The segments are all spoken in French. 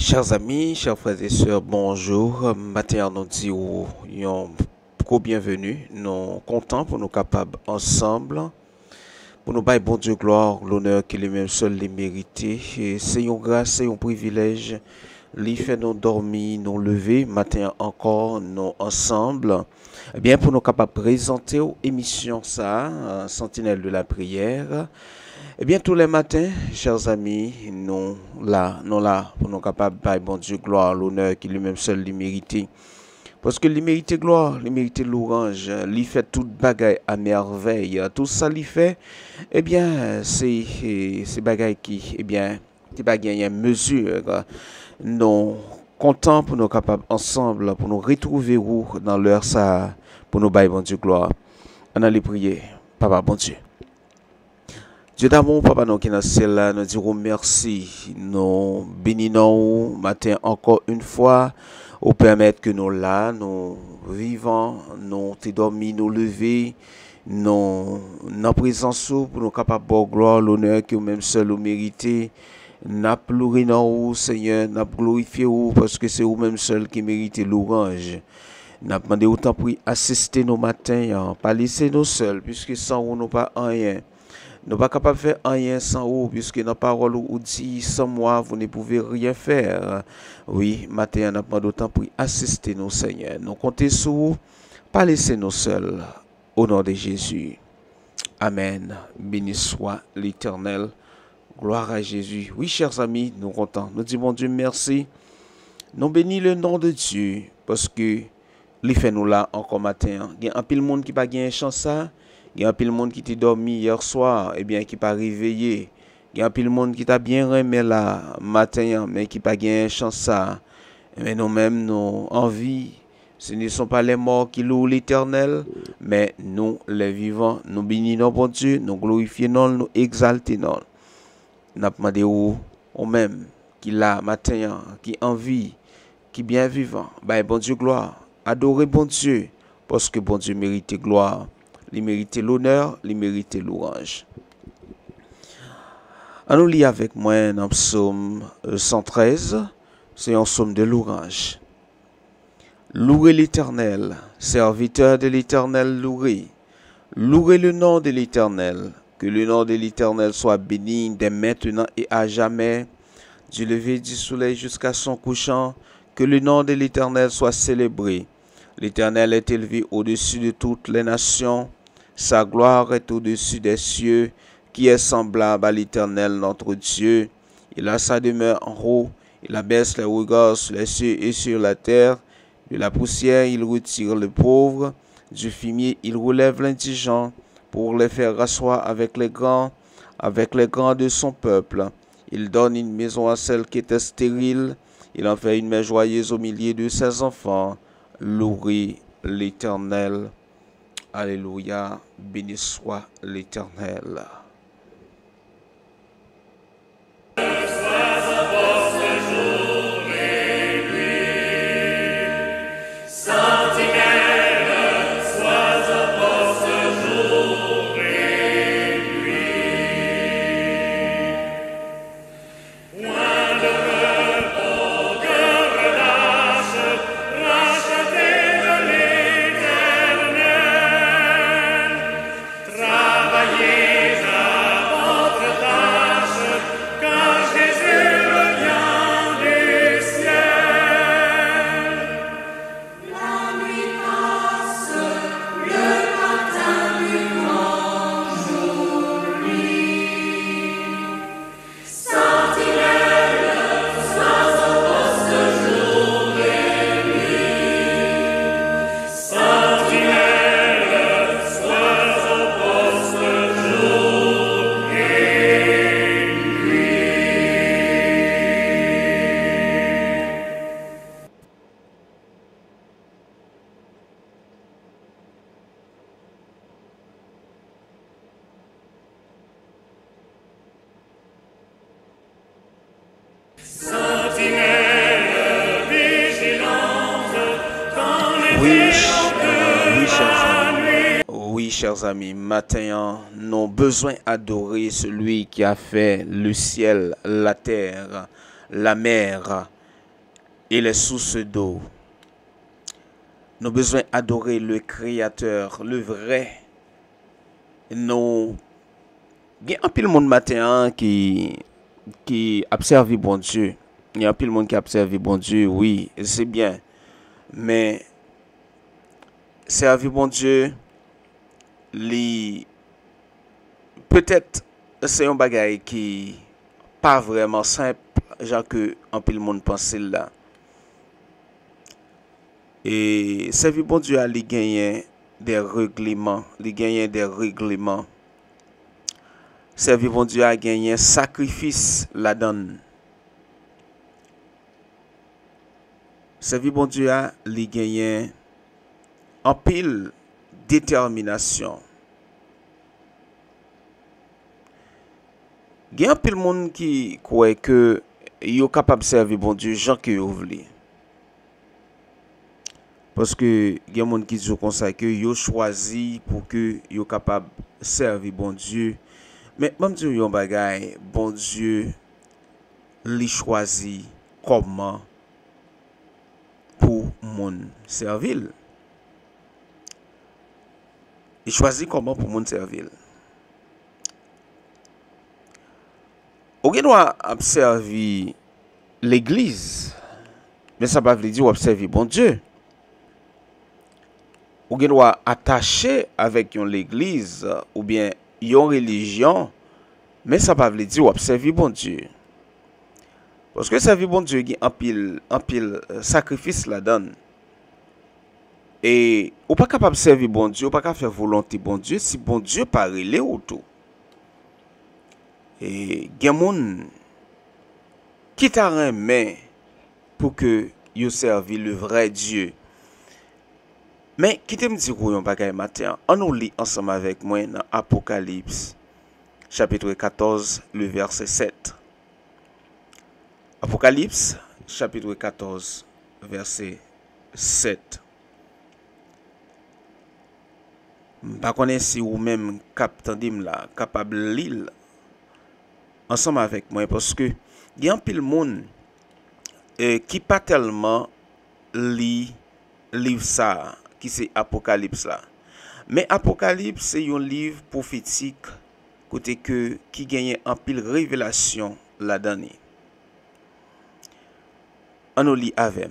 Chers amis, chers frères et sœurs, bonjour. Matin, nous disons bienvenue. Nous contents pour nous capables ensemble, pour nous bailler bon Dieu gloire, l'honneur qu'il est même seul les mériter. C'est une grâce, c'est un privilège. Lui fait nous dormir, nous lever, matin encore, nous ensemble. Eh bien, pour nous capables de présenter aux émissions ça, Sentinelle de la prière. Eh bien, tous les matins, chers amis, nous là, pour nous capables de bon Dieu gloire, l'honneur qui lui-même seul lui mérite. Parce que lui mérite gloire, lui mérite louange, lui fait toute bagaille à merveille. Tout ça lui fait, eh bien, c'est bagaille qui, eh bien, qui bagaille à mesure. Nous contents pour nous capables ensemble, pour nous retrouver où dans l'heure ça, pour nous bailler bon Dieu gloire. On allait prier, Papa bon Dieu. Dieu d'amour, Papa, nous qui dans ciel là, nous dirons merci. Nous bénissons matin encore une fois, au permettre que nous là, nous vivons, nous t'es dormi, nous lever, nous en présence pour nous capables de gloire, l'honneur que nous-mêmes seuls nous méritons. N'a pleuré dans vous, Seigneur, n'a glorifié vous, parce que c'est vous-même seul qui méritez l'orange. N'a demandé autant pour assister nos matins, pas laisser nous seuls, puisque sans vous, nous pas rien. Nous ne sommes pas capables de faire rien sans vous, puisque dans la parole où dit sans moi, vous ne pouvez rien faire. Oui, matin, nous avons d'autant pour assister nos Seigneur. Nous comptons sur vous, pas laisser nous seuls. Au nom de Jésus. Amen. Béni soit l'Éternel. Gloire à Jésus. Oui, chers amis, nous comptons. Nous disons, bon Dieu, merci. Nous bénissons le nom de Dieu, parce que il fait nous là encore matin. Il y a un peu de monde qui n'a pas gagné chance ça. Il y a un peu de monde qui t'a dormi hier soir, et bien qui pas réveillé. Il y a un peu de monde qui t'a bien remis là matin, mais qui pas gagné chance ça. Mais nous-mêmes, nous envie. Ce ne sont pas les morts qui louent l'Éternel, mais nous, les vivants, nous bénissons bon Dieu, nous glorifions, nous exaltons. Nous demandé au même qui là matin, qui envie, qui bien vivant. Ben bon Dieu gloire, adorez bon Dieu, parce que bon Dieu mérite gloire. Il mérite l'honneur, il mérite l'orange. On lit avec moi dans psaume 113, c'est un psaume de l'orange. Louez l'Éternel, serviteur de l'Éternel, louez. Louez le nom de l'Éternel, que le nom de l'Éternel soit béni dès maintenant et à jamais, du lever du soleil jusqu'à son couchant, que le nom de l'Éternel soit célébré. L'Éternel est élevé au-dessus de toutes les nations. Sa gloire est au-dessus des cieux, qui est semblable à l'Éternel notre Dieu. Il a sa demeure en haut, il abaisse les regards sur les cieux et sur la terre. De la poussière, il retire le pauvre, du fumier, il relève l'indigent, pour les faire rasseoir avec les grands de son peuple. Il donne une maison à celle qui était stérile, il en fait une mère joyeuse au milieu de ses enfants. Louez l'Éternel. Alléluia, béni soit l'Éternel. Oui, chers amis, matin, nous avons besoin d'adorer celui qui a fait le ciel, la terre, la mer, et les sources d'eau. Nous avons besoin d'adorer le Créateur, le vrai. Nous, il y a un peu de monde matin qui a servi bon Dieu. Il y a un peu de monde qui a servi bon Dieu, oui, c'est bien. Mais servir bon Dieu, peut-être c'est un bagage qui pas vraiment simple, genre que un peu de monde pense là. Et servir bon Dieu a gagné des règlements, Servir bon Dieu a gagné sacrifice la donne. Servir bon Dieu a gagné en pile détermination. Il y a un pile monde qui croit que yo capable de servir bon Dieu Jean que yo voulez. Parce que il y a monde qui dit comme ça que yo choisi pour que yo capable de servir bon Dieu. Mais même si yon bagay, bon Dieu li choisi comment pour moun servir. Il choisit comment pour moun servir. Ou gen doit observer l'église, mais ça pas veut dire observer bon Dieu. Ou gen doit attacher avec l'église ou bien yon religion, mais ça pas veut dire observer bon Dieu. Parce que servir bon Dieu il y a un pile sacrifice la donne. Et ou pas capable de servir bon Dieu, ou pas capable faire volonté bon Dieu si bon Dieu pas relé ou tout. Et gen moun qui t'a remet pour que yo servi le vrai Dieu. Mais qui te me dit qu'on bagay matin, on nous lit ensemble avec moi dans Apocalypse chapitre 14 le verset 7. Apocalypse chapitre 14 verset 7. Pas connais si ou même capable lire ensemble avec moi parce que il y a un pile monde qui pas tellement lit livre ça qui c'est Apocalypse là. Mais Apocalypse c'est un livre prophétique côté que qui gagne un pile révélation là-dedans. On nous lit avec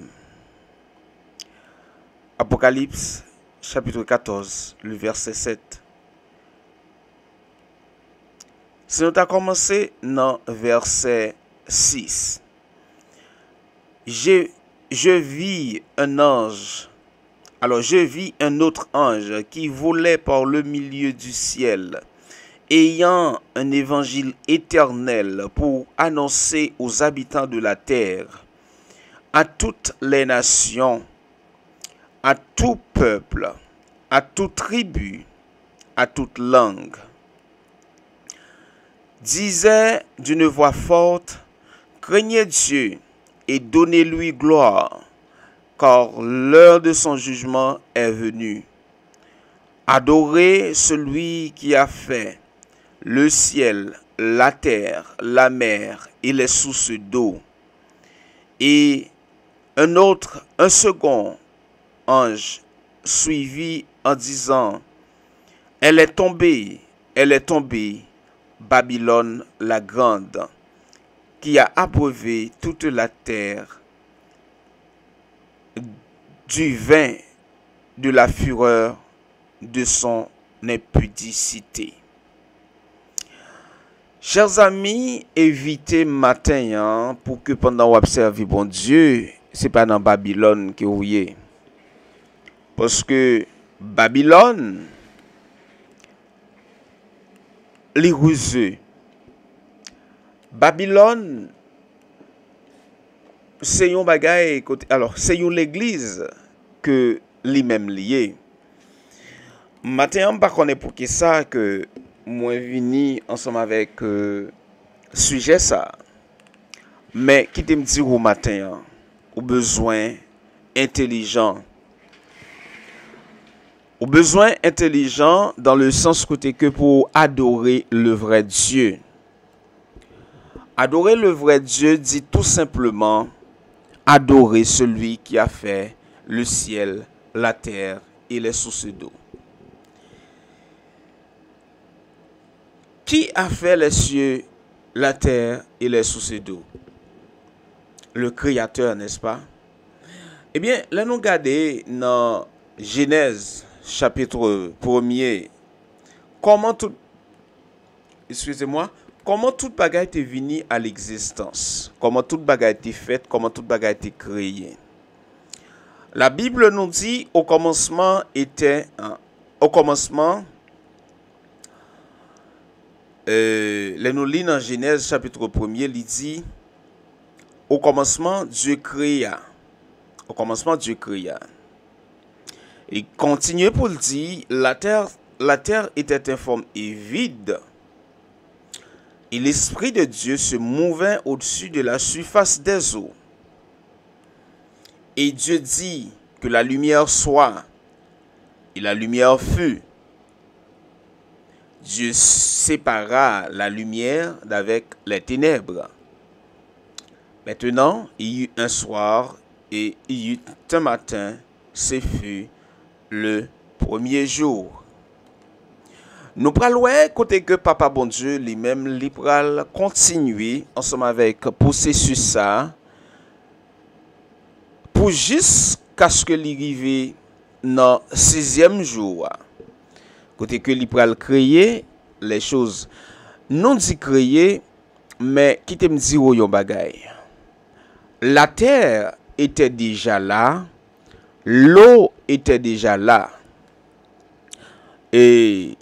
Apocalypse chapitre 14 le verset 7. Si nous avons commencé dans verset 6. Je vis un ange. Alors je vis un autre ange qui volait par le milieu du ciel, ayant un évangile éternel pour annoncer aux habitants de la terre, à toutes les nations, à tout peuple, à toute tribu, à toute langue. Disait d'une voix forte, craignez Dieu et donnez-lui gloire, car l'heure de son jugement est venue. Adorez celui qui a fait le ciel, la terre, la mer et les sources d'eau. Et un second ange suivit en disant, elle est tombée, Babylone la grande, qui a abreuvé toute la terre du vin de la fureur de son impudicité. Chers amis, évitez matin pour que pendant vous observez bon Dieu, c'est pas dans Babylone que vous y êtes. Parce que Babylone, les ruseux. Babylone, c'est un bagay côté. Alors, c'est une l'église que lui-même lié. Matin, par contre, pour qui ça que moi vini ensemble avec sujet ça. Mais qui te me dire au matin, au besoin intelligent. Au besoin intelligent dans le sens côté que pour adorer le vrai Dieu. Adorer le vrai Dieu dit tout simplement adorer celui qui a fait le ciel, la terre et les sources d'eau. Qui a fait les cieux, la terre et les sources d'eau? Le Créateur, n'est-ce pas? Eh bien, là nous regardons dans Genèse, chapitre 1er, comment tout, comment toute bagaille est venue à l'existence, comment toute bagaille est faite, comment toute bagaille est créée. La Bible nous dit au commencement, nous lisons dans Genèse chapitre 1er, il dit au commencement Dieu créa. Au commencement Dieu créa. Il continue pour le dire la terre était informe et vide. Et l'Esprit de Dieu se mouvait au-dessus de la surface des eaux. Et Dieu dit que la lumière soit. Et la lumière fut. Dieu sépara la lumière d'avec les ténèbres. Maintenant, il y eut un soir et il y eut un matin, ce fut le premier jour. Nous prenons côté que Papa bon Dieu lui-même li pral continuer ensemble avec processus ça pour jusqu'à ce que l'arrive dans 6e jour. Côté que li pral créer les choses. Non dit créer mais qui te me dit yon bagay. La terre était déjà là, l'eau était déjà là. Et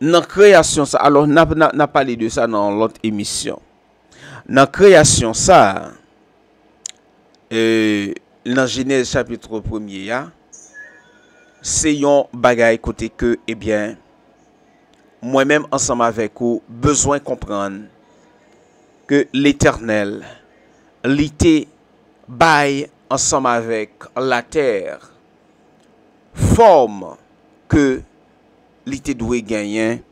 dans la création, ça, alors on a parlé de ça dans l'autre émission. Dans la création, ça, dans Genèse chapitre 1er, c'est un bagay côté que, eh bien, moi-même ensemble avec vous, besoin de comprendre que l'Éternel, l'ité bail ensemble avec la terre, forme que l'ité doit gagner,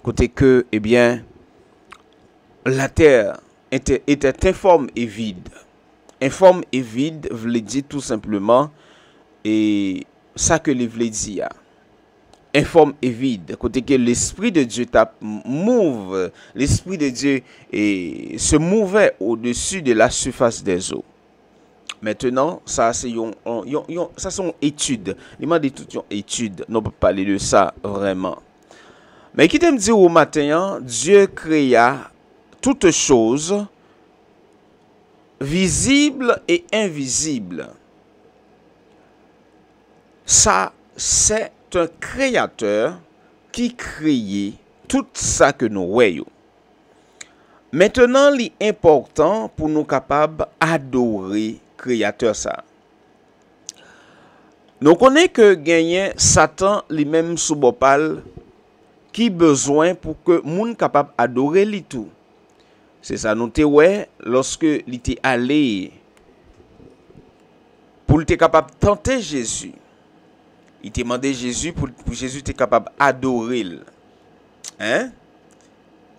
côté que, eh bien, la terre était informe et vide. Informe et vide, voulait dire tout simplement, et ça que les voulait dire. Informe et vide, côté que l'Esprit de Dieu l'Esprit de Dieu se mouvait au-dessus de la surface des eaux. Maintenant, ça c'est une étude. Il m'a dit toute une étude. On peut parler de ça vraiment. Mais qui t'aime dire au matin, Dieu créa toutes choses visibles et invisibles. Ça, c'est un créateur qui crée tout ça que nous voyons. Maintenant, l'important pour nous capables d'adorer créateur ça. Nous connaissons que gagner Satan lui-même sous bopal qui besoin pour que moun capable adorer lui tout. C'est ça nous te ouais lorsque il était allé pour être capable de tenter Jésus. Il t'a demandé Jésus pour Jésus était capable d'adorer. Hein?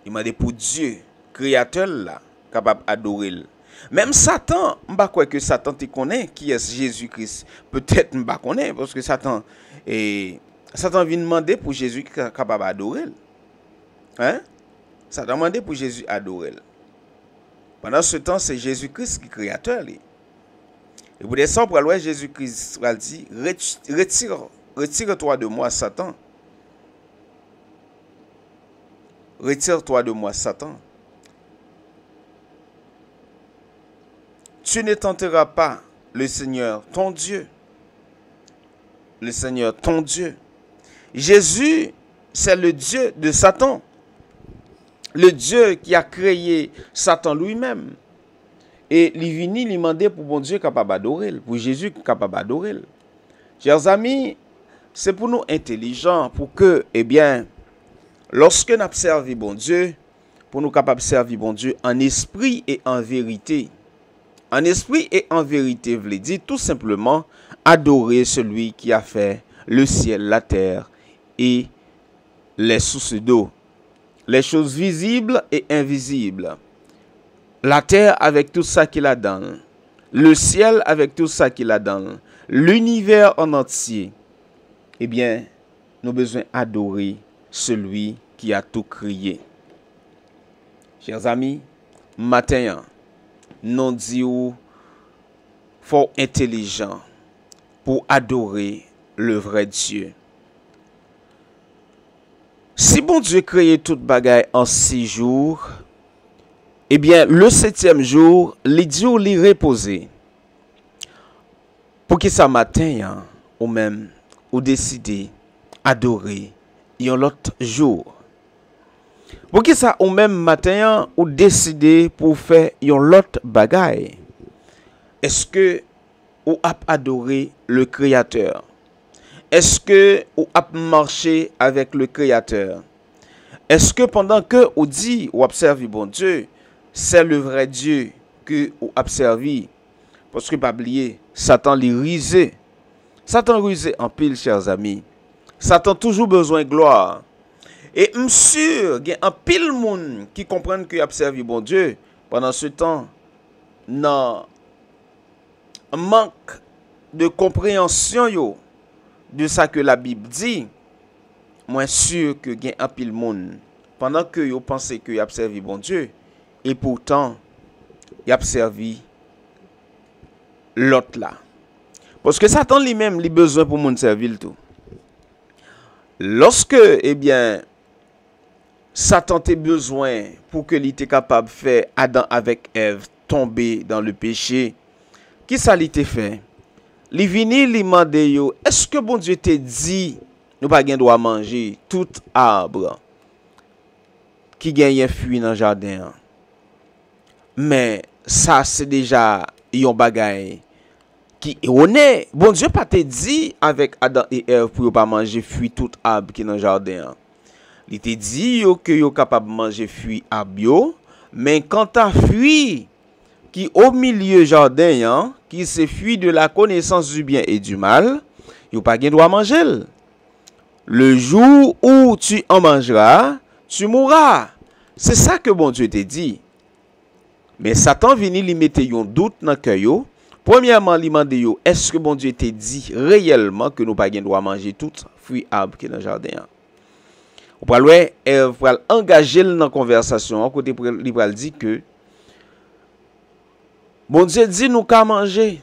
Il m'a demandé pour Dieu, créateur là, capable d'adorer. Même Satan, je ne sais pas que Satan te connaît qui est Jésus-Christ. Peut-être je ne sais pas parce que Satan vient demander pour Jésus qui est capable d'adorer. Hein? Satan demandé pour Jésus d'adorer. Pendant ce temps, c'est Jésus-Christ qui est créateur. Et pour descendre pour aller Jésus-Christ va dire retire-toi de moi Satan. Retire-toi de moi Satan. Tu ne tenteras pas le Seigneur ton Dieu. Le Seigneur ton Dieu. Jésus, c'est le Dieu de Satan. Le Dieu qui a créé Satan lui-même. Et il vient lui demander pour bon Dieu capable d'adorer, pour Jésus capable d'adorer. Chers amis, c'est pour nous intelligents, pour que, eh bien, lorsque nous servons bon Dieu, pour nous capables de servir bon Dieu en esprit et en vérité. En esprit et en vérité, veut dire tout simplement adorer celui qui a fait le ciel, la terre et les sources d'eau. Les choses visibles et invisibles. la terre avec tout ça qu'il a dans, le ciel avec tout ça qu'il a dans, l'univers en entier, eh bien, nous avons besoin d'adorer celui qui a tout créé. Chers amis, matin, nous disons fort intelligent pour adorer le vrai Dieu. Si bon Dieu créé toute bagaille en 6 jours, eh bien, le 7e jour, les dieux les reposer. Pour que ça matin, ou même, ou décider adorer un autre jour. Pour que ça, ou même matin, ou décider pour faire un autre bagaille. Est-ce que ou a adoré le Créateur? Est-ce que ou a marché avec le Créateur? Est-ce que pendant que ou dit ou observe bon Dieu, c'est le vrai Dieu que ou observe? Parce que pas oublier, Satan les risé. Satan rusé en pile, chers amis. Satan toujours besoin de gloire. Et sûr, il y a un pile monde qui comprennent que observe bon Dieu pendant ce temps. Non. Manque de compréhension yo, de ça que la Bible dit, moi sûr que gen un pile monde pendant que yo pensez que y a servi bon Dieu et pourtant y a servi l'autre là. Parce que Satan lui-même lui besoin pour monde servir tout. Lorsque eh bien Satan a besoin pour que il était capable de faire Adam avec Ève tomber dans le péché, qui ça li te fait? Li vini li mande yo, est-ce que bon Dieu te dit nous pas gen droit manger tout arbre qui gagne fruit dans jardin? Mais ça c'est déjà yon bagay qui erroné. Bon Dieu pas te dit avec Adam et Ève pour pas manger fruit tout arbre qui dans jardin. Il te dit yo que yo capable manger fruit arbre yo, mais quand ta fruit qui au milieu jardin, qui se fuit de la connaissance du bien et du mal, il pas gen droit manger. Le jour où tu en mangeras, tu mourras. C'est ça que bon Dieu te dit. Mais Satan vini li mette yon doute dans cœur yo. Premièrement, li mande yo, est-ce que bon Dieu te dit réellement que nous pas gen droit manger tout fruit arbre qui dans jardin? Ou pral ouais, Ève pral engager dans conversation, côté li pral dit que bon Dieu dit nous qu'à manger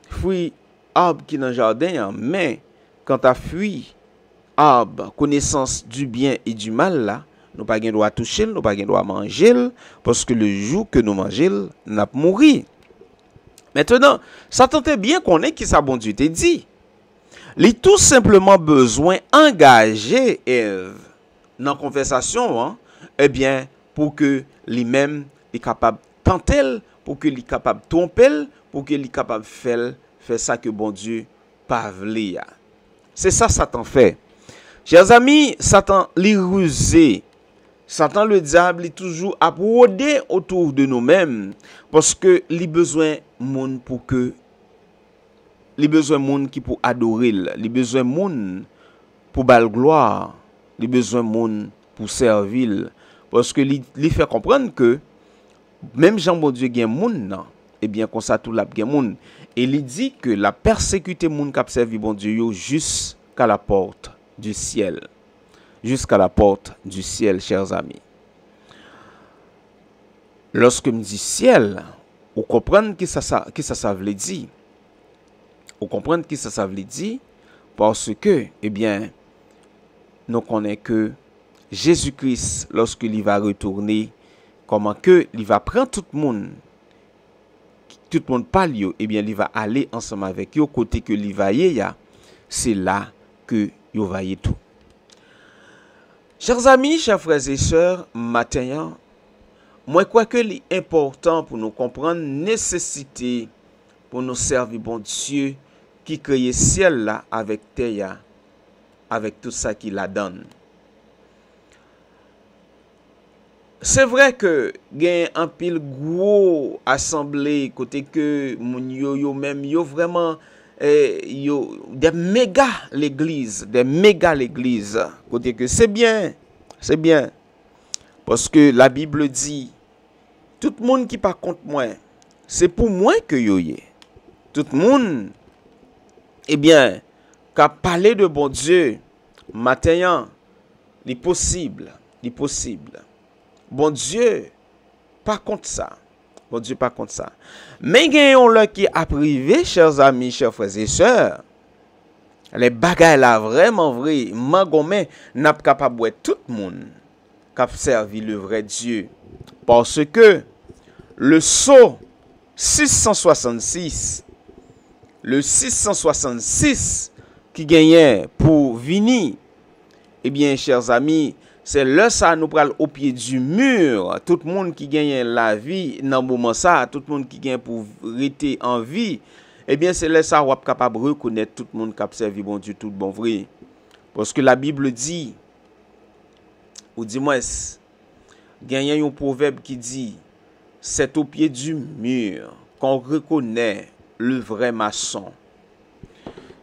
fruit arbre qui dans le jardin, mais quand à fruit arbre connaissance du bien et du mal là, nous pas gen droit toucher, nous pas gen droit manger parce que le jour que nous manger, n'a mourir. Maintenant, Satan te bien connaît qui ça bon Dieu te dit. Il tout simplement besoin engager Ève dans conversation eh bien pour que lui-même est capable tenter, pour que li capable tromper, pour que li capable faire ça que bon Dieu pas vle. C'est ça Satan fait. Chers amis, Satan li rusé. Satan le diable est toujours à rôder autour de nous-mêmes parce que li besoin monde pour que li besoin monde qui pour adorer, li besoin monde pour bal gloire, li besoin monde pour servir parce que li fait comprendre que même Jean bon Dieu gen moun, eh bien comme ça tout la gen moun. Et il dit que la persécuté moun k'ap servi bon Dieu yo jusqu'à la porte du ciel. Jusqu'à la porte du ciel, chers amis. Lorsque me dit ciel, vous comprenez qui ça veut dire. Vous comprenez qui ça veut dire parce que eh bien nous connaissons que Jésus-Christ lorsqu'il va retourner, comment que il va prendre tout le monde parle yo, eh bien il va aller ensemble avec yo côté que il va y a, c'est là que yo va y tout. Chers amis, chers frères et sœurs, matin, moi crois que l'important pour nous comprendre nécessité pour nous servir bon Dieu qui crée ciel là avec terre avec tout ça qu'il la donne. C'est vrai que gen un pile gros assemblée côté que moun yo même yo vraiment yo des méga l'église côté que c'est bien parce que la Bible dit tout le monde qui pas contre moi, c'est pour moi que yo yé. Tout le monde, eh bien, qu'a parlé de bon Dieu, matin, il possible. Bon Dieu, pas contre ça. Bon Dieu, pas contre ça. Mais gagnons là qui a privé, chers amis, chers frères et sœurs. Les bagailles là, vraiment vrai. Mangomé, n'a pas capable tout le monde qui a servi le vrai Dieu. Parce que le sceau 666, qui gagnait pour venir, eh bien, chers amis, c'est là ça nous prend au pied du mur. Tout le monde qui gagne la vie, dans le moment ça, tout le monde qui gagne pour rester en vie, eh bien, c'est là ça qu'on est capable de reconnaître tout le monde qui a servi bon Dieu, tout bon vrai. Parce que la Bible dit, ou dis-moi, il y a un proverbe qui dit, c'est au pied du mur qu'on reconnaît le vrai maçon.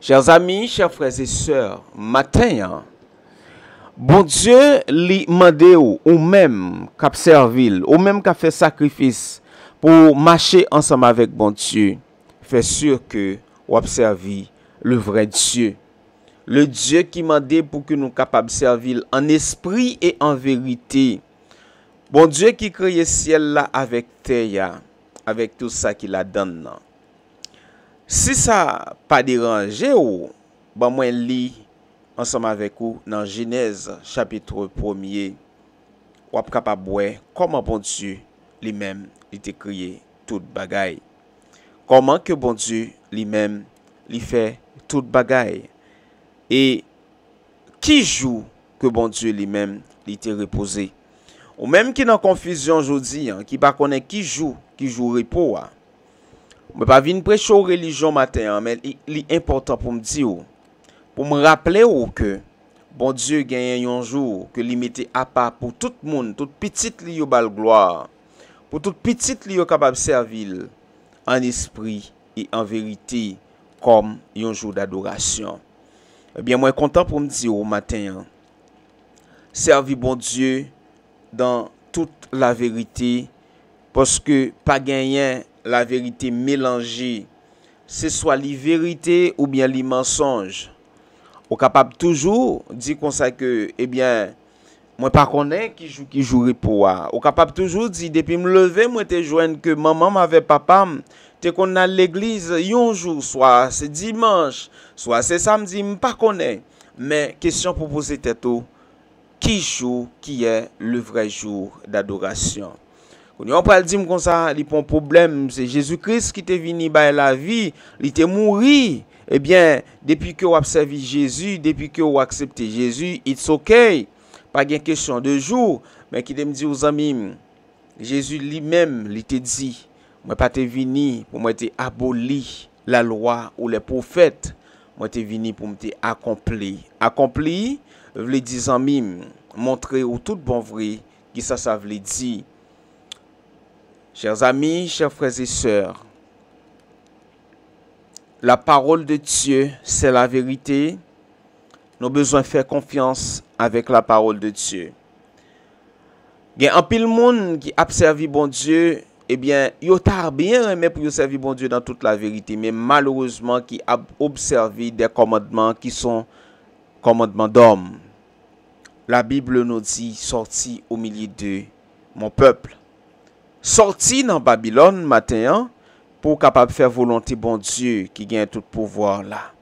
Chers amis, chers frères et sœurs, matin, bon Dieu li mande ou même k'ap servil, ou même k'ap fait sacrifice pour marcher ensemble avec bon Dieu. Fait sûr que ou ap servi le vrai Dieu. Le Dieu qui mande pour que nous capables servir en esprit et en vérité. Bon Dieu qui crée ciel là avec terre, avec tout ça qu'il a donné. Si ça pas dérangé ou, ben moi lis ensemble avec vous dans Genèse chapitre 1er. Ou ap capable voir comment bon Dieu lui-même il était créé toute bagaille. Comment que bon Dieu lui-même lui fait toute bagaille. Et qui joue que bon Dieu lui-même il était reposé. Ou même qui dans confusion aujourd'hui, qui pas connaît qui joue repos. Je ne pas venir prêcher aux religions matin, mais il est important pour me dire, pour me rappeler que bon Dieu gagne un jour que il mettait à part pour tout le monde, toute petite li yo bal gloire, pour toute petite li yo capable servir en esprit et en vérité comme un jour d'adoration. Eh bien, moi content pour me dire au matin, servir bon Dieu dans toute la vérité, parce que pas gagner la vérité mélangée, ce soit la vérité ou bien les mensonges. On capable toujours dire comme ça que, eh bien, moi pas connais qui joue repos. On capable toujours dire depuis me lever, moi te joindre que maman m'avait papa, te qu'on à l'église un jour, soit c'est dimanche, soit c'est samedi, me pas connais. Mais question pour poser tête qui joue, qui est le vrai jour d'adoration. Quand on parle dire comme ça, il pas un problème, c'est Jésus-Christ qui t'est venu par la vie, il t'est mouru. Eh bien, depuis que vous avez servi Jésus, depuis que vous avez accepté Jésus, it's okay. Pas de question de jour, mais qui me dit aux amis, Jésus lui-même, il t'a dit, moi pas te venu pour moi te aboli la loi ou les prophètes, moi te venu pour me te accomplir. Accompli, veut dire amis, montrer au tout bon vrai qui ça veut dire. Chers amis, chers frères et sœurs, la parole de Dieu, c'est la vérité. Nous avons besoin de faire confiance avec la parole de Dieu. Il y a un pile monde qui a servi bon Dieu, eh bien, il a bien aimé pour servir bon Dieu dans toute la vérité, mais malheureusement, qui a observé des commandements qui sont commandements d'hommes. La Bible nous dit, sorti au milieu de mon peuple. Sorti dans Babylone matin pour capable faire volonté bon Dieu qui gagne tout pouvoir là.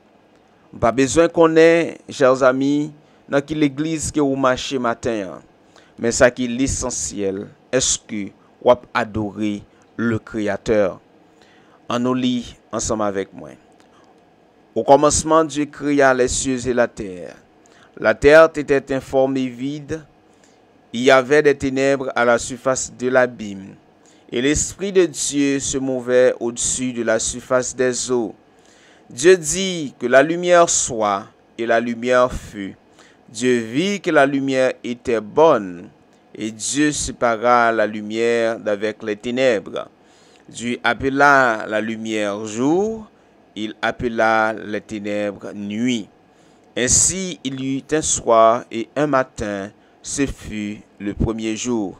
Pas besoin qu'on ait, chers amis, dans l'église que vous marchez matin, mais ça qui est l'essentiel, est-ce que vous adorez le Créateur? En nous lit ensemble avec moi. Au commencement, Dieu créa les cieux et la terre. La terre était informe et vide. Il y avait des ténèbres à la surface de l'abîme. Et l'Esprit de Dieu se mouvait au-dessus de la surface des eaux. Dieu dit que la lumière soit, et la lumière fut. Dieu vit que la lumière était bonne, et Dieu sépara la lumière d'avec les ténèbres. Dieu appela la lumière jour, il appela les ténèbres nuit. Ainsi il y eut un soir et un matin, ce fut le premier jour.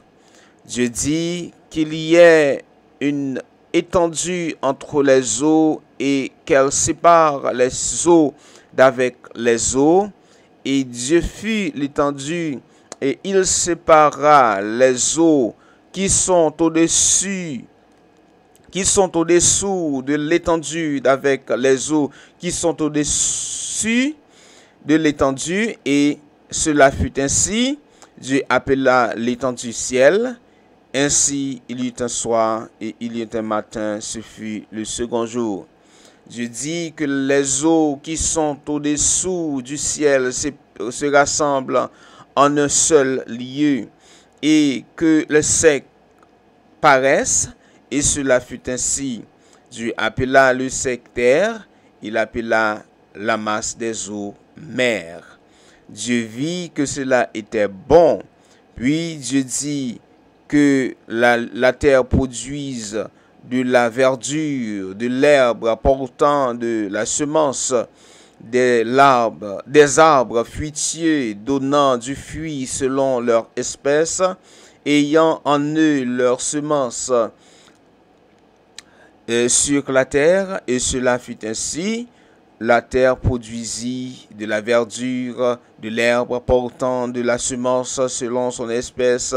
Dieu dit qu'il y ait une étendue entre les eaux et qu'elle sépare les eaux d'avec les eaux. Et Dieu fit l'étendue et il sépara les eaux qui sont au-dessous de l'étendue avec les eaux qui sont au-dessus de l'étendue, et cela fut ainsi. Dieu appela l'étendue ciel. Ainsi il y eut un soir et il y eut un matin, ce fut le second jour. Dieu dit que les eaux qui sont au-dessous du ciel se rassemblent en un seul lieu et que le sec paraisse, et cela fut ainsi. Dieu appela le sec terre, il appela la masse des eaux mer. Dieu vit que cela était bon. Puis Dieu dit que la terre produise de la verdure, de l'herbe apportant de la semence, des arbres fruitiers donnant du fruit selon leur espèce, ayant en eux leur semence sur la terre, et cela fut ainsi. La terre produisit de la verdure, de l'herbe portant de la semence selon son espèce,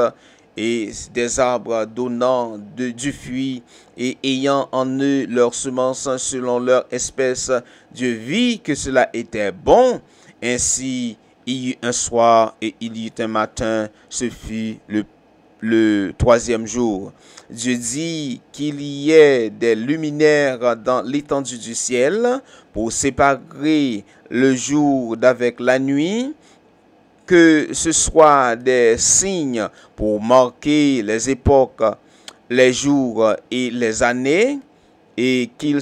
et des arbres donnant du fruit, et ayant en eux leur semence selon leur espèce. Dieu vit que cela était bon. Ainsi il y eut un soir et il y eut un matin, ce fut le troisième jour. Dieu dit qu'il y ait des luminaires dans l'étendue du ciel pour séparer le jour d'avec la nuit, que ce soit des signes pour marquer les époques, les jours et les années, et qu'ils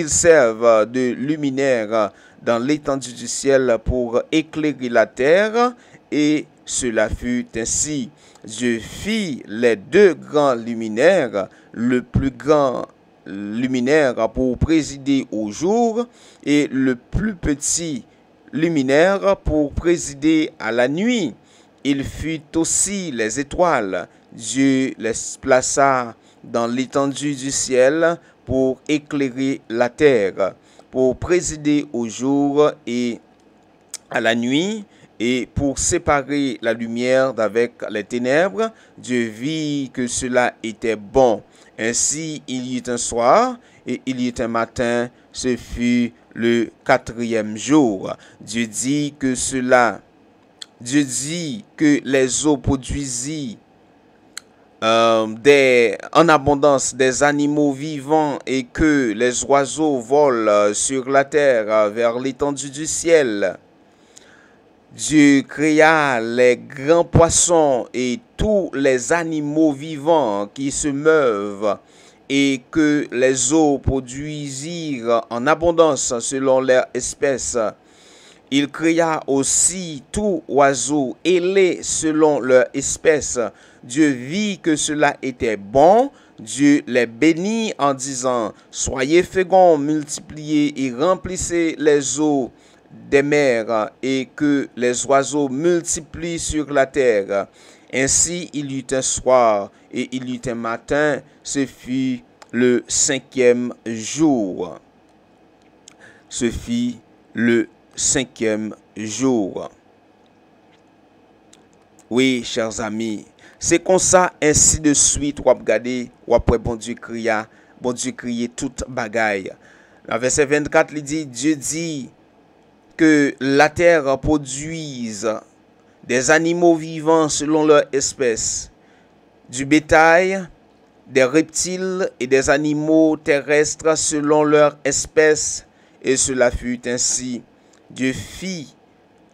servent de luminaires dans l'étendue du ciel pour éclairer la terre. Et cela fut ainsi. Dieu fit les deux grands luminaires, le plus grand luminaire pour présider au jour et le plus petit luminaire pour présider à la nuit. Il fit aussi les étoiles. Dieu les plaça dans l'étendue du ciel pour éclairer la terre, pour présider au jour et à la nuit, et pour séparer la lumière d'avec les ténèbres. Dieu vit que cela était bon. Ainsi il y eut un soir et il y eut un matin, ce fut le quatrième jour. Dieu dit que les eaux produisirent en abondance des animaux vivants, et que les oiseaux volent sur la terre vers l'étendue du ciel. Dieu créa les grands poissons et tous les animaux vivants qui se meuvent, et que les eaux produisirent en abondance selon leur espèce. Il créa aussi tout oiseau ailé selon leur espèce. Dieu vit que cela était bon. Dieu les bénit en disant: soyez féconds, multipliez et remplissez les eaux des mers, et que les oiseaux multiplient sur la terre. Ainsi il y eut un soir et il y eut un matin, ce fut le cinquième jour. Ce fut le cinquième jour. Oui, chers amis, c'est comme ça, ainsi de suite, ou regarder, ou après bon Dieu crier toute bagaille. Dans verset 24, il dit, Dieu dit que la terre produise des animaux vivants selon leur espèce, du bétail, des reptiles et des animaux terrestres selon leur espèce, et cela fut ainsi. Dieu fit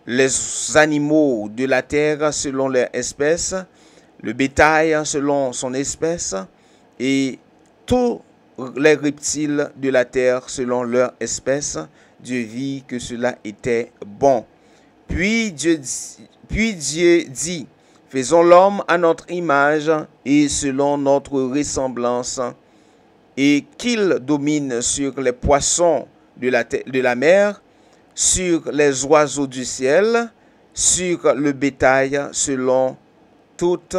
les animaux de la terre selon leur espèce, le bétail selon son espèce, et tous les reptiles de la terre selon leur espèce. Dieu vit que cela était bon. Puis Dieu dit, faisons l'homme à notre image et selon notre ressemblance, et qu'il domine sur les poissons de la mer, sur les oiseaux du ciel, sur le bétail selon toute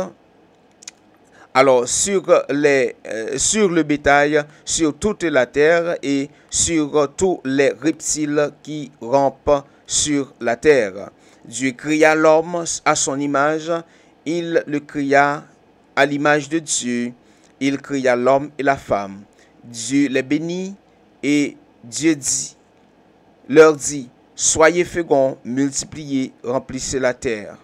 Alors, sur le bétail, sur toute la terre et sur tous les reptiles qui rampent sur la terre. Dieu créa l'homme à son image, il le créa à l'image de Dieu, il créa l'homme et la femme. Dieu les bénit et Dieu leur dit, soyez féconds, multipliez, remplissez la terre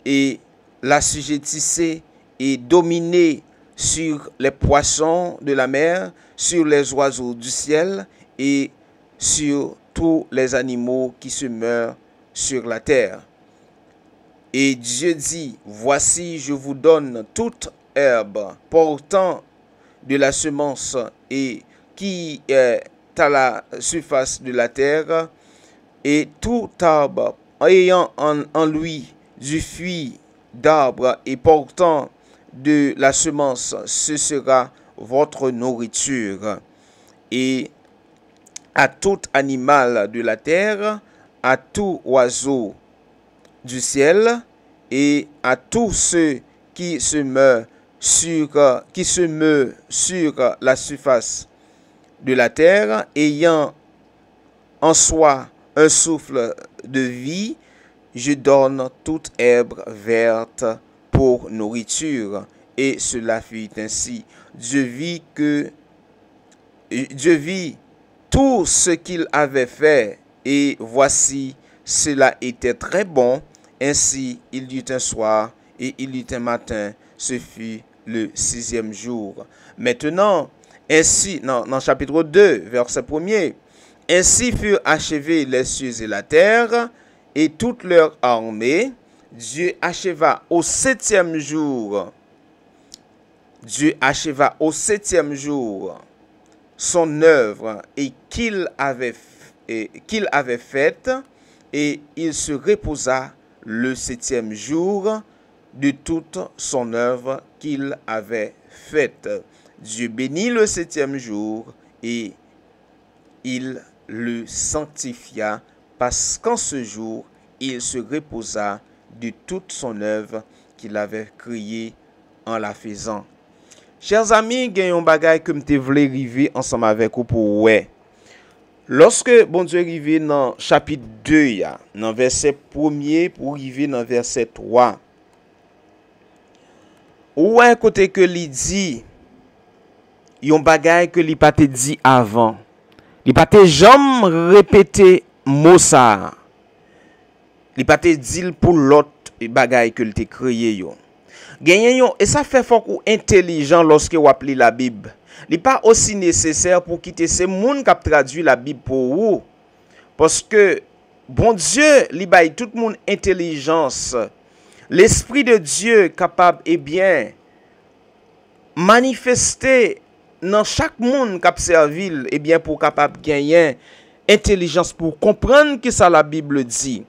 et l'assujettissez et dominez sur les poissons de la mer, sur les oiseaux du ciel et sur tous les animaux qui se meurent sur la terre. Et Dieu dit, voici, je vous donne toute herbe portant de la semence et qui est à la surface de la terre, et tout arbre ayant en lui du fruit d'arbre et portant de la semence, ce sera votre nourriture. Et à tout animal de la terre, à tout oiseau du ciel, et à tous ceux qui se meuvent sur la surface de la terre, ayant en soi un souffle de vie, je donne toute herbe verte pour nourriture. Et cela fut ainsi. Dieu vit tout ce qu'il avait fait, et voici, cela était très bon. Ainsi, il y eut un soir et il y eut un matin. Ce fut le 6e jour. Maintenant, ainsi, dans chapitre 2, verset 1er, ainsi furent achevés les cieux et la terre et toute leur armée. Dieu acheva au 7e jour. Dieu acheva au 7e jour son œuvre et qu'il avait faite, et il se reposa le 7e jour de toute son œuvre qu'il avait faite. Dieu bénit le 7e jour et il le sanctifia, parce qu'en ce jour, il se reposa de toute son œuvre qu'il avait créée en la faisant. Chers amis, il y a un bagage que je voulais arriver ensemble avec vous pour ouais. Lorsque bon Dieu arrivé dans chapitre 2, dans verset 1er pour arriver dans verset 3, ou un côté que il dit, yon bagay que li pas te dit avant. Li pas te jamais répéter mot ça. Li pas te dit pour l'autre bagay que il te créé yo. Genyen yon, et ça fait fort ou intelligent lorsque ou appli la Bible. Li pas aussi nécessaire pour quitter ces moun qui traduit la Bible pour vous. Parce que bon Dieu li baille tout moun intelligence. L'esprit de Dieu capable et bien manifester dans chaque monde qui servil et bien pour capable gagner intelligence pour comprendre que ça la Bible dit.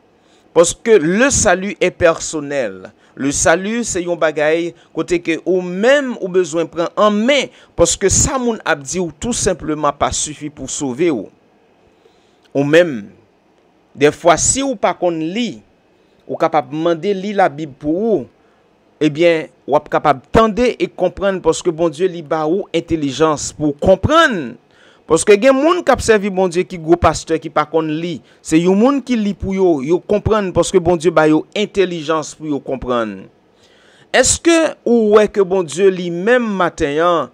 Parce que le salut est personnel. Le salut, c'est un bagay côté que ou même ou besoin prendre en main, parce que ça moun a dit ou tout simplement pas suffit pour sauver ou. Ou même des fois si ou pas kon li, ou capable demander li la Bible pour ou, eh bien, ou êtes capable d'entendre et comprendre, parce que bon Dieu li ba ou intelligence pour comprendre. Parce que gen moun k'ap servi bon Dieu qui gros pasteur qui pas kon li, c'est yon moun qui li pour yo comprendre, parce que bon Dieu ba yo intelligence pour yo comprendre. Est-ce que ou ouais que bon Dieu li même matin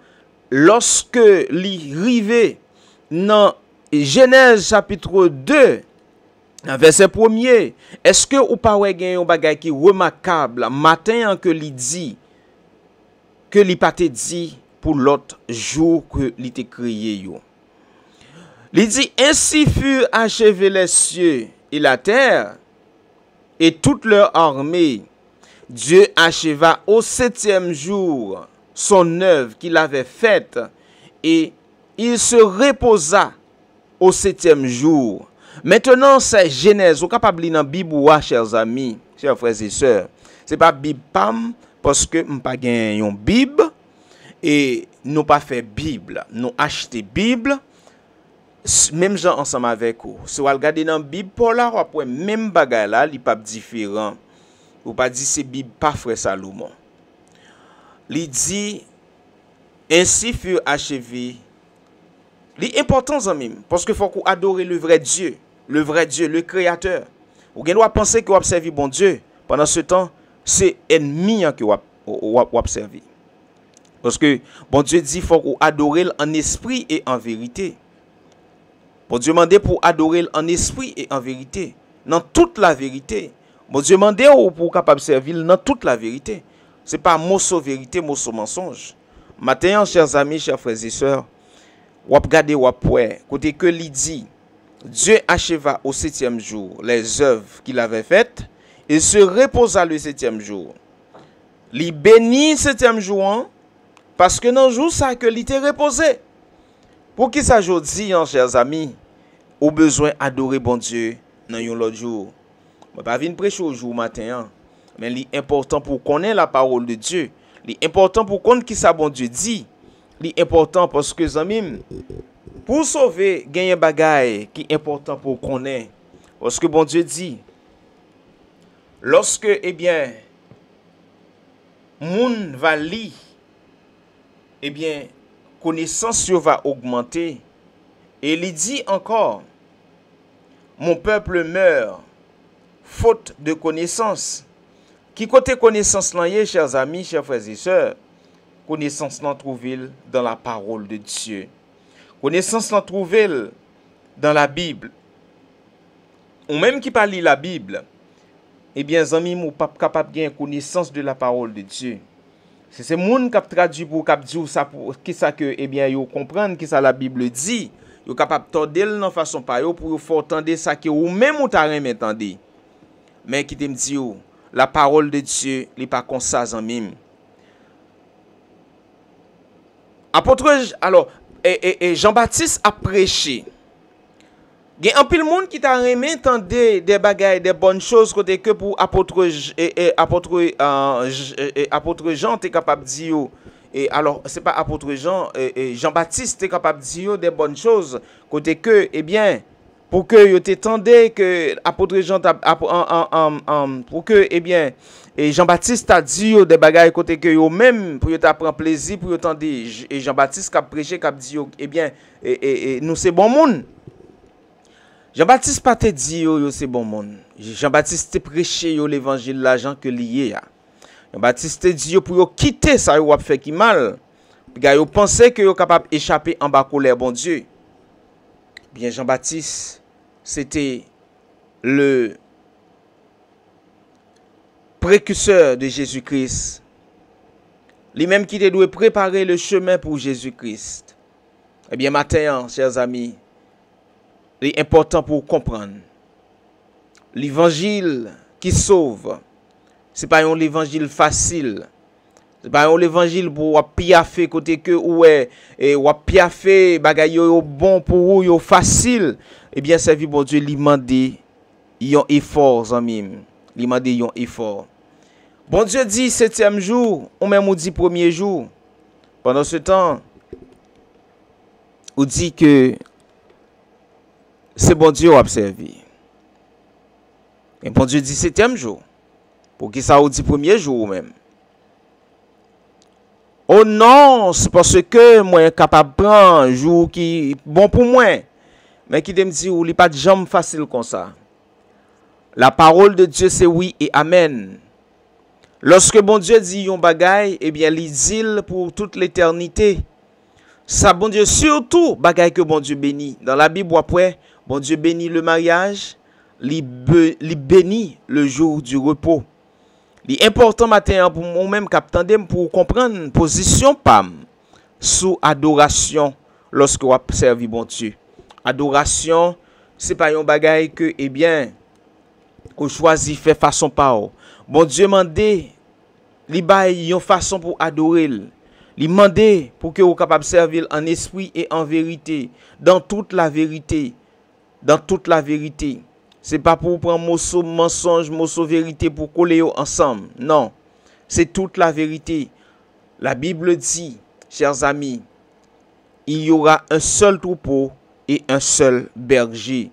lorsque li rive dans Genèse chapitre 2 verset 1er, est-ce que ou pas ouais gen yon bagay qui remarquable matin que li dit que li pas te dit pour l'autre jour que li te créé yo. Il dit, ainsi furent achevés les cieux et la terre et toute leur armée. Dieu acheva au 7e jour son œuvre qu'il avait faite, et il se reposa au 7e jour. Maintenant, c'est Genèse. Vous êtes capable de lire dans la Bible, chers amis, chers frères et sœurs. Ce n'est pas Bible pam, parce que nous n'avons pas une Bible, et nous pas fait Bible. Nous acheter Bible. Même gens ensemble avec vous. Si vous regardez dans la Bible, Paul a rappelé même bagay là, il pas différent. Ou pas dit c'est Bible pas frère Salomon. Il dit ainsi furent achevés. L'important, parce qu'il faut qu'on adore le vrai Dieu, le Créateur. Ou bien, on penser que vous servi bon Dieu. Pendant ce temps, c'est ennemi que vous servi. Parce que bon Dieu dit qu'il faut qu'on adore en esprit et en vérité. Bon Dieu demande pour adorer en esprit et en vérité. Dans toute la vérité. Bon Dieu demande pour capable servir dans toute la vérité. Ce n'est pas mot sur vérité, mot sur mensonge. Maintenant, chers amis, chers frères et sœurs, ou regardez ou côté que il dit Dieu acheva au 7e jour les œuvres qu'il avait faites et se reposa le 7e jour. Il bénit 7e jour parce que dans le jour ça que il était reposé. Pour qui ça dit, chers amis, au besoin adorer bon Dieu dans l'autre jour. Je ne vais pas venir prêcher au jour matin, mais l'important pour connaître la parole de Dieu, l'important pour connaître qui ça bon Dieu dit. L'important parce que amis, pour sauver gagner bagaille qui est important pour connaître parce que bon Dieu dit lorsque moun va lire connaissance va augmenter et il dit encore mon peuple meurt faute de connaissance. Qui côté connaissance là chers amis, chers frères et sœurs, connaissance l'en trouve dans la parole de Dieu. Connaissance l'en trouve dans la Bible. Ou même qui parle la Bible, amis, ou pas capable de gagner connaissance de la parole de Dieu. C'est ces gens qui traduit pour dire ça pour qui ça que yo comprendre qui ça la Bible dit, yo capable tordel dans façon pa yo pour faire entendre ça que ou même ou ta remet entendre. Mais qui te me dit la parole de Dieu, n'est pas comme ça amis. Apôtre, alors, Jean-Baptiste a prêché. Il y a un peu de monde qui t'a remis entendre des bagailles, des bonnes choses, côté que pour apôtre Jean t'es capable de dire. Et alors, c'est pas apôtre Jean, Jean-Baptiste t'es capable de dire des bonnes choses, côté que, pour que vous t'étendez que apôtre Jean pour que et Jean-Baptiste a dit des bagailles côté que yo même pour yo t'apprendre plaisir pour yo tendre et Jean-Baptiste qui a prêché qui a dit nous c'est bon monde. Jean-Baptiste pas te dit yo c'est bon monde. Jean-Baptiste te prêché yo l'évangile l'argent que lié. Jean-Baptiste te dit yo pour yo quitter ça yo a fait qui mal. Puis yo pensait que yo capable échapper en bas colère bon Dieu. Bien Jean-Baptiste c'était le précurseur de Jésus-Christ. Lui-même qui doit préparer le chemin pour Jésus-Christ. Eh bien, maintenant, chers amis, c'est important pour comprendre. L'évangile qui sauve, ce n'est pas un évangile facile. Ce n'est pas un évangile pour piaffer côté que ou piaffer bagay yo bon pour ou facile. Eh bien, servir bon Dieu, lui demander un effort, amis. Lui demander un effort. Bon Dieu dit 7e jour, ou même ou dit 1er jour. Pendant ce temps, on dit que c'est bon Dieu qui a observé. Et bon Dieu dit 7e jour. Pour qui ça ou dit 1er jour ou même. Oh non, c'est parce que moi capable de prendre un jour qui bon pour moi. Mais qui me dit ou il pas de jambe facile comme ça. La parole de Dieu c'est oui et amen. Lorsque bon Dieu dit yon bagay, eh bien, il dit pour toute l'éternité. Ça, bon Dieu, surtout, bagay que bon Dieu bénit. Dans la Bible, après, bon Dieu bénit le mariage, il bénit le jour du repos. L'important matin pour moi-même, pour comprendre position PAM sous adoration lorsque on servi bon Dieu. Adoration, c'est pas un bagay que, eh bien, on choisit faire façon par. Bon Dieu mandé li bay yon façon pour adorer. Li mandé pour que vous capable servir en esprit et en vérité, dans toute la vérité. Dans toute la vérité. C'est pas pour prendre morceau mensonge, morceau vérité pour coller ensemble. Non. C'est toute la vérité. La Bible dit, chers amis, il y aura un seul troupeau et un seul berger.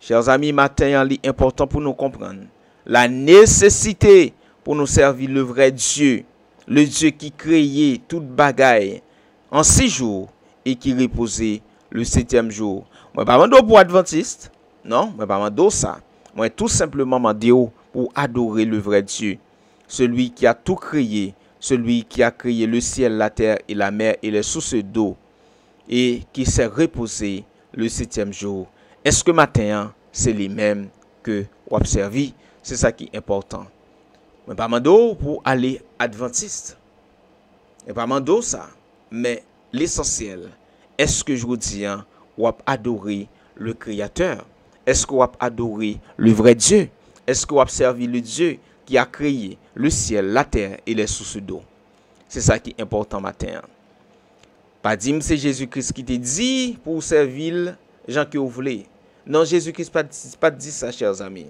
Chers amis, matin, il est important pour nous comprendre la nécessité pour nous servir le vrai Dieu, le Dieu qui créait toute bagaille, en 6 jours et qui reposait le 7e jour. Moi, pas mando pour adventiste. Non, moi, pas mando ça. Moi, tout simplement mando pour adorer le vrai Dieu. Celui qui a tout créé. Celui qui a créé le ciel, la terre et la mer et les sources d'eau. Et qui s'est reposé le 7e jour. Est-ce que matin, c'est les mêmes que vous observez? C'est ça qui est important. Mais pas mando pour aller adventiste. Et pas mando ça. Mais l'essentiel, est-ce que je vous dis, vous adorez le Créateur? Est-ce que vous adorez le vrai Dieu? Est-ce que vous observez le Dieu qui a créé le ciel, la terre et les sources d'eau? C'est ça qui est important matin. Pas dire c'est Jésus-Christ qui te dit pour servir les gens que vous voulez. Non, Jésus-Christ pas dit ça, chers amis.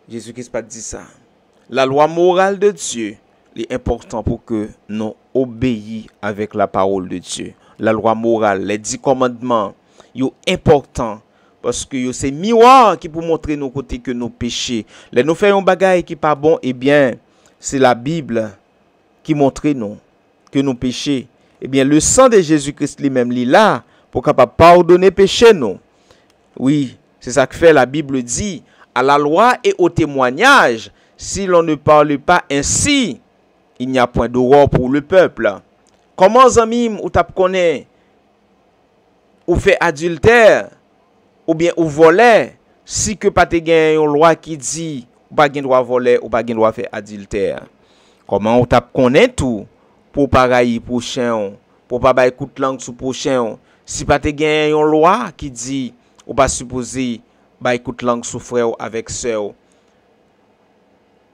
Jésus-Christ pas dit ça. La loi morale de Dieu est important pour que nous obéissions avec la parole de Dieu. La loi morale, les 10 commandements, sont importants parce que c'est miroir qui pour montrer nos côtés que nos péchés. Les nous faisons bagaille qui pas bon, eh bien, c'est la Bible qui montre nous que nos péchés. Eh bien, le sang de Jésus-Christ lui-même est là pour capable pardonner péché nous. Oui, c'est ça que fait la Bible dit. À la loi et au témoignage, si l'on ne parle pas ainsi, il n'y a point d'aurore pour le peuple. Comment, amis, ou t'as connaît, ou fait adultère, ou bien ou voler, si que pas te gagne une loi qui dit, ou pas gagne droit voler, ou pas gagne droit faire adultère. Comment ou t'as connaît tout, pour pareil prochain, pour pas ba écoute langue sous prochain, si pas te gagne une loi qui dit, ou pas supposer, ba écoute langue sous frère avec sœur.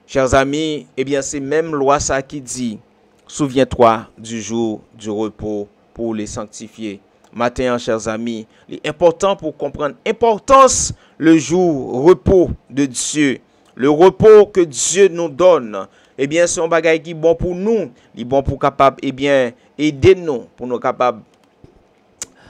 Chers amis, eh bien c'est même loi ça qui dit, souviens-toi du jour du repos pour les sanctifier. Matin, chers amis, il est important pour comprendre l'importance le jour repos de Dieu. Le repos que Dieu nous donne, eh bien c'est un bagage qui est bon pour nous, il est bon pour capable, eh bien aider nous pour nous capable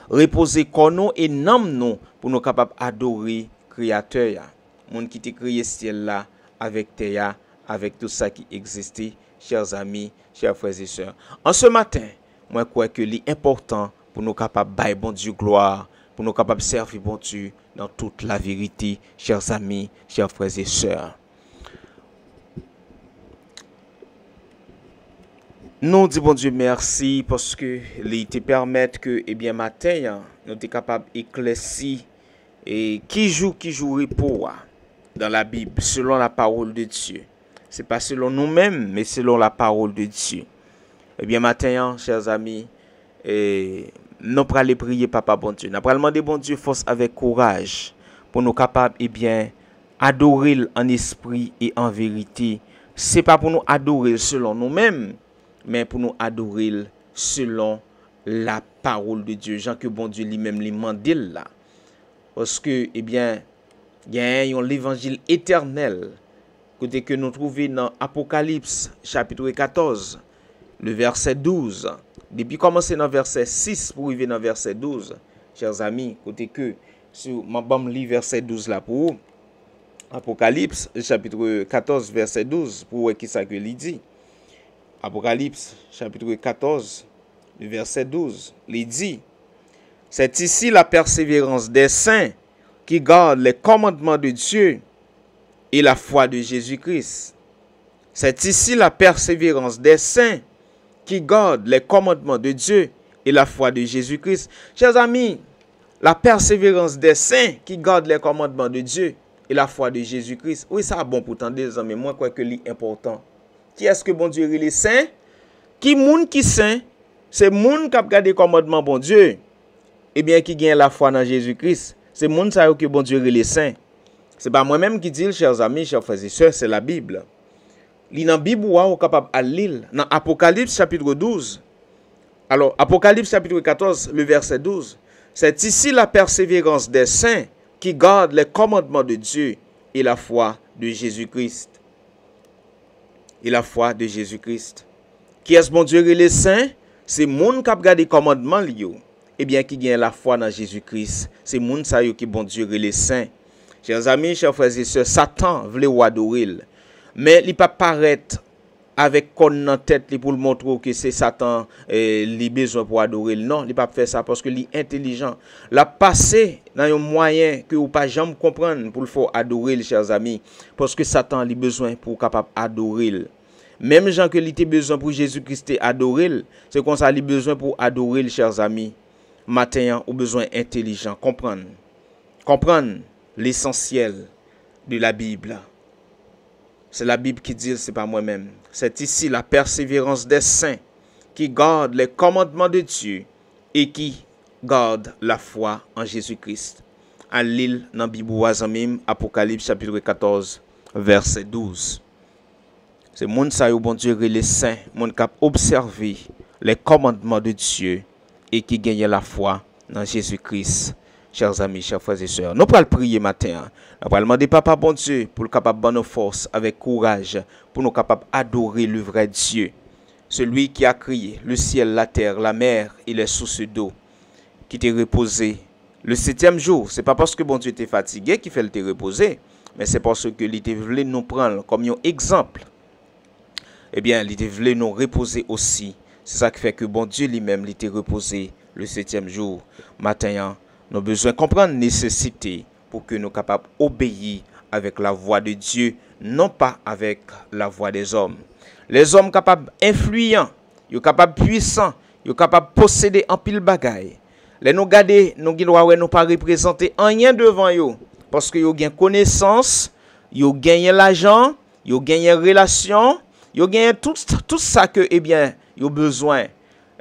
reposer comme nous et nom nous pour nous capable adorer Créateur. Monde qui t'a créé ciel là avec terre, avec tout ça qui existait, chers amis, chers frères et sœurs. En ce matin, moi crois que l'important pour nous capables bailler bon Dieu gloire, pour nous capables servir bon Dieu dans toute la vérité, chers amis, chers frères et sœurs. Nous disons bon Dieu merci parce que il te permettent que eh bien matin nous sommes capables d'éclaircir et qui joue repos dans la Bible selon la parole de Dieu. C'est pas selon nous-mêmes mais selon la parole de Dieu. Eh bien matin chers amis, nous allons aller prier papa bon Dieu. Nous allons demander bon Dieu force avec courage pour nous capables eh bien adorer en esprit et en vérité. C'est pas pour nous adorer selon nous-mêmes mais pour nous adorer selon la parole de Dieu. Jean que bon Dieu lui-même lui mandé là. Parce que, eh bien, il y a un l'évangile éternel côté que nous trouvons dans Apocalypse chapitre 14, le verset 12. Depuis commencer dans verset 6 pour arriver dans verset 12, chers amis, côté que, sur ma bam li verset 12 là pour Apocalypse chapitre 14, verset 12, pour voir qui ça que il dit. Apocalypse chapitre 14, le verset 12, il dit, c'est ici la persévérance des saints qui gardent les commandements de Dieu et la foi de Jésus-Christ. C'est ici la persévérance des saints qui gardent les commandements de Dieu et la foi de Jésus-Christ. Chers amis, la persévérance des saints qui gardent les commandements de Dieu et la foi de Jésus-Christ. Oui, ça a bon pour tant des hommes, mais moi, quoi que c'est important. Qui est-ce que bon Dieu est les saints? Qui moun qui saint? C'est moun qui a gardé commandement bon Dieu. Eh bien, qui gagne la foi dans Jésus-Christ. C'est moun ça que bon Dieu est les saints. C'est pas moi-même qui dis, chers amis, chers frères et sœurs, c'est la Bible. Li dans Bible ou est capable à lire dans Apocalypse chapitre 12. Alors, Apocalypse chapitre 14, le verset 12. C'est ici la persévérance des saints qui gardent les commandements de Dieu et la foi de Jésus-Christ. Et la foi de Jésus-Christ. Qui est-ce bon Dieu et les saints? C'est moun qui a gardé commandement liyo. Eh bien qui gagne la foi dans Jésus-Christ. C'est moun sa yo qui bon Dieu et les saints. Chers amis, chers frères et sœurs, Satan voulait ou adorer. Mais il pas paraître avec con en tête pour le montrer que c'est Satan li besoin pour adorer. Non, il pas faire ça parce que il est intelligent. La passé dans un moyen que ou pas jamais comprendre pour le faire adorer, chers amis, parce que Satan a besoin pour capable adorer. Même gens que il était besoin pour Jésus-Christ adorer, c'est comme ça il besoin pour adorer, chers amis. Matin, ou besoin intelligent, comprendre l'essentiel de la Bible. C'est la Bible qui dit, c'est pas moi-même. C'est ici la persévérance des saints qui gardent les commandements de Dieu et qui gardent la foi en Jésus-Christ. En l'île dans la Bible Apocalypse chapitre 14, verset 12. C'est mon sa bon Dieu les saints, mon cap observer les commandements de Dieu et qui gagne la foi dans Jésus-Christ. Chers amis, chers frères et sœurs, nous allons prier matin. Nous allons demander Papa bon Dieu pour le capable de nos forces avec courage, pour nous capables d'adorer le vrai Dieu. Celui qui a créé le ciel, la terre, la mer et les sources d'eau, qui t'est reposé le 7e jour. Ce n'est pas parce que bon Dieu était fatigué qu'il fait le te reposer, mais c'est parce que il voulait nous prendre comme un exemple. Eh bien, il voulait nous reposer aussi. C'est ça qui fait que bon Dieu lui-même l'était reposé le 7e jour. Matin, nous avons besoin de comprendre la nécessité pour que nous soyons capables d'obéir avec la voix de Dieu, non pas avec la voix des hommes. Les hommes capables influents, ils sont capables puissants, ils sont capables de posséder un pile bagaille. Les nous garder, nous ne nous pas représenter rien devant eux. Parce que ils ont connaissance, ils ont gagné l'argent, ils ont gagné relation, ils ont gagné tout ça que, eh bien, ils ont besoin.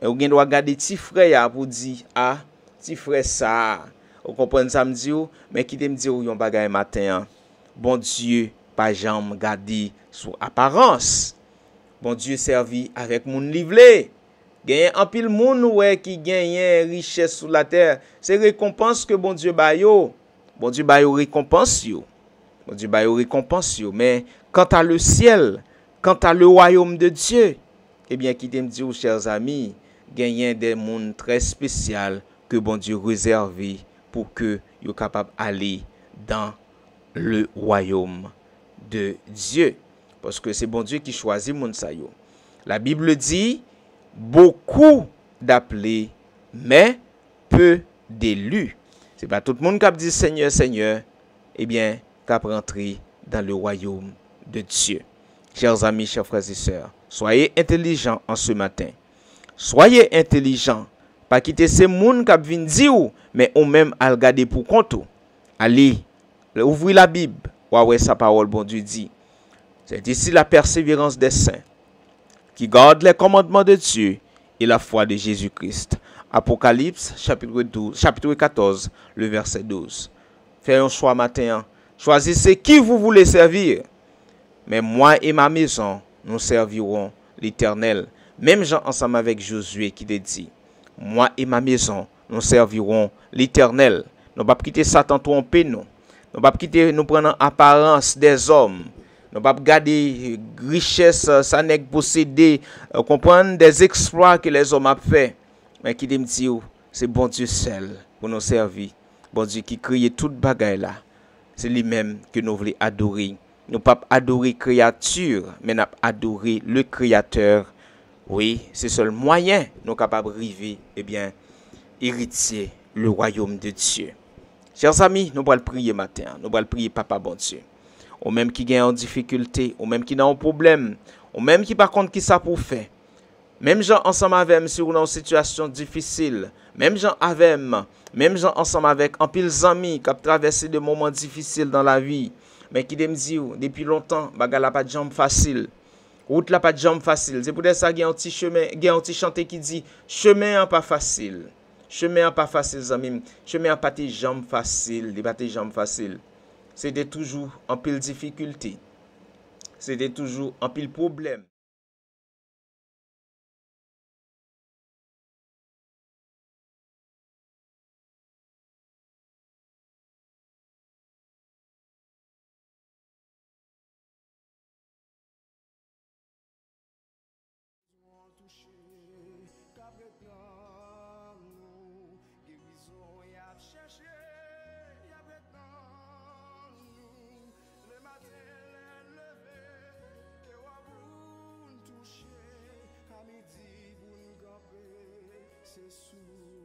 Ils doivent garder petit frère pour dire, ah, petit frère ça. Vous comprenez ça me dit, mais qui me dit, yon bagay matin. Bon Dieu, pas jamais garder sous apparence. Bon Dieu servi avec mon livre. Gagne un pile moun ouais qui gagne richesse sur la terre. C'est récompense que bon Dieu ba yo. Bon Dieu ba yo récompense yo. Bon Dieu ba yo récompense yo. Mais quant à le ciel, quant à le royaume de Dieu, eh bien, qui t'aime dire, chers amis, gagne des mondes très spéciaux que bon Dieu réservé pour que yo capable aller dans le royaume de Dieu. Parce que c'est bon Dieu qui choisit moun sa yo. La Bible dit, beaucoup d'appelés, mais peu d'élus. C'est pas tout le monde qui dit Seigneur, Seigneur, eh bien, qui rentrer dans le royaume de Dieu. Chers amis, chers frères et sœurs, soyez intelligents en ce matin. Soyez intelligents. Pas quitter ces gens qui viennent dire, mais ou même à regarder pour compte. Allez, ouvrez la Bible. Ouais, sa parole, bon Dieu dit. C'est ici la persévérance des saints qui gardent les commandements de Dieu et la foi de Jésus-Christ. Apocalypse, chapitre 14, le verset 12. Faites un choix matin. Choisissez qui vous voulez servir. Mais moi et ma maison, nous servirons l'Éternel. Même Jean ensemble avec Josué qui dit, moi et ma maison, nous servirons l'Éternel. Nous ne pas quitter Satan tromper nous. Nous ne pas quitter nous prendre apparence des hommes. Nous ne pas garder richesse, ça n'est que posséder, comprendre des exploits que les hommes ont fait. Mais qui me dit, c'est bon Dieu seul pour nous servir. Bon Dieu qui crée toute bagaille là. C'est lui-même que nous voulons adorer. Nous ne pas adorer créature, mais nous adorer le Créateur. Oui, c'est le seul moyen nous capables d'arriver, eh bien, héritier le royaume de Dieu. Chers amis, nous allons prier matin. Nous allons prier Papa bon Dieu. Ou même qui gagne en difficulté, ou même qui n'a un problème, ou même qui par contre qui ça pour faire. Même gens ensemble avec si ou dans une situation difficile, même gens ensemble avec un pile amis qui ont traversé des moments difficiles dans la vie, mais qui me dit depuis longtemps, bagarre la pas de jambe facile. Route la pas de jambe facile. C'est pour ça qu'il y a un petit chemin, il y a un petit chanté qui dit chemin pas facile. Chemin pas facile amis. Chemin pas de jambe facile, pas de jambe facile. C'était toujours en pile difficulté. C'était toujours en pile problème. Jesus.